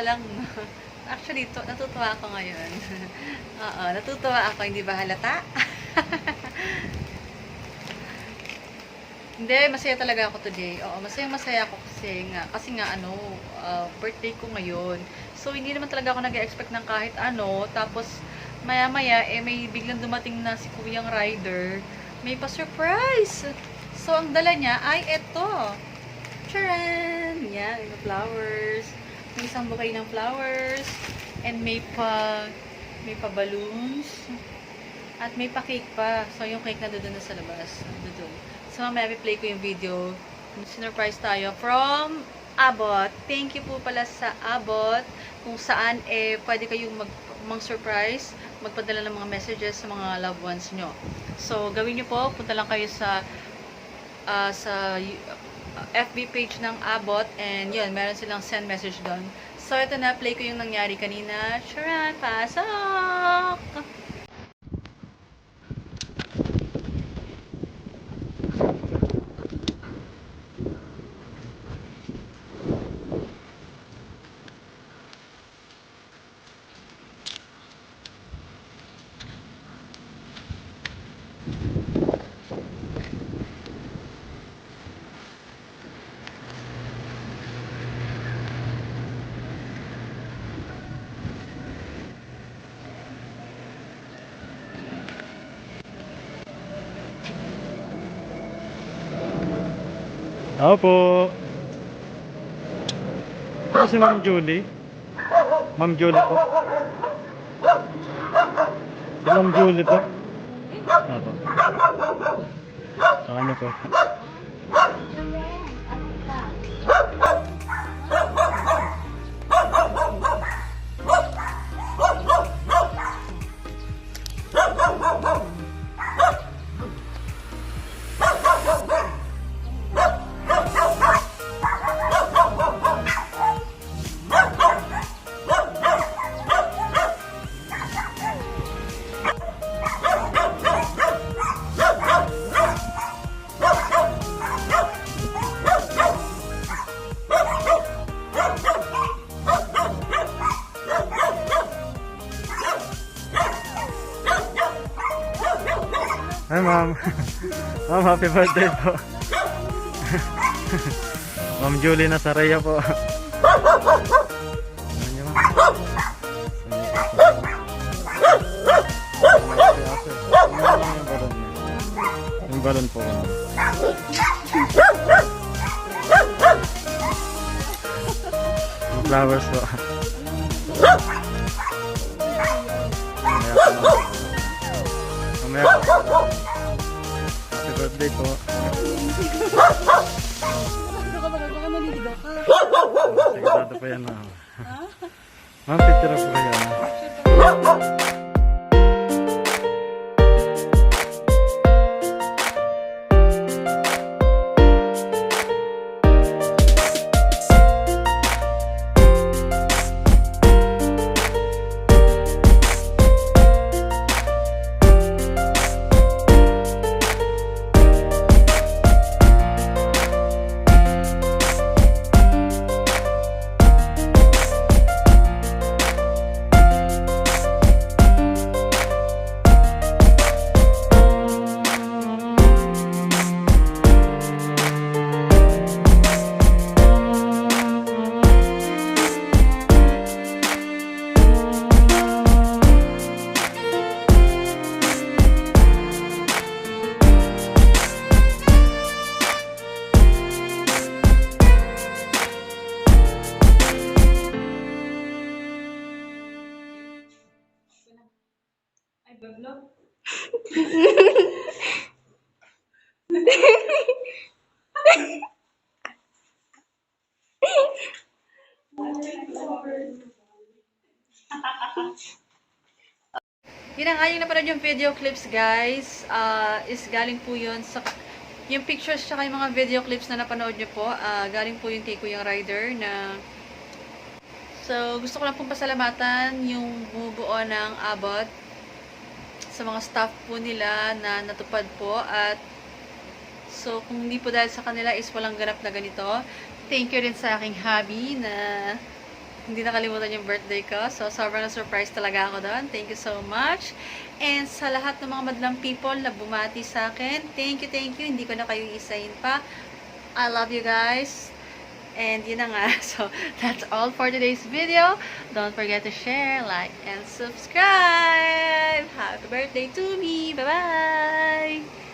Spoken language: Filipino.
lang. Actually, natutuwa ako ngayon. Oo, natutuwa ako. Hindi ba halata? Hindi, masaya talaga ako today. Oo, masaya ako kasi nga ano, birthday ko ngayon. So, hindi naman talaga ako nag-expect ng kahit ano. Tapos, maya-maya, may biglang dumating na si Kuyang Rider. May pa-surprise! So, ang dala niya ay eto. Charan! Yan, may flowers. May isang bouquet ng flowers. And may pa balloons. At may pa cake pa. So, yung cake na doon na sa labas. Doon. So, mamaya i-play ko yung video. Sinurprise tayo from Abot. Thank you po pala sa Abot. Kung saan, pwede kayong mag-surprise. Magpadala ng mga messages sa mga loved ones nyo. So, gawin nyo po. Punta lang kayo sa FB page ng Abot, and yun, meron silang send message doon. So, ito na, play ko yung nangyari kanina. Charan! Pasok! Opo. Ito si Ma'am Julie. Ma'am Julie po. Si Ma'am Julie po. Opo. Sa kanya po. Hi ma'am. Ma'am, happy birthday po. Ma'am Julie Nazarea po. Yung balon po. Yung flowers po. Mamaya po. Happy birthday po. Sigurado pa yan. Ma'am, picture po kayo. Bablog? Yun ang yung napanood yung video clips, guys. Is galing po yun sa yung pictures tsaka yung mga video clips na napanood nyo po. Galing po yung kay Kuyang Rider na so gusto ko lang pong pasalamatan yung bumubuo ng Abot sa mga staff po nila na natupad po, at so kung hindi po dahil sa kanila is walang ganap na ganito. Thank you rin sa aking hubby na hindi nakalimutan yung birthday ko. So, sobrang na-surprise talaga ako doon. Thank you so much. And sa lahat ng mga madlang people na bumati sa akin, thank you, thank you. Hindi ko na kayo isahin pa. I love you guys. And yun na nga. So, that's all for today's video. Don't forget to share, like, and subscribe. Happy birthday to me. Bye-bye!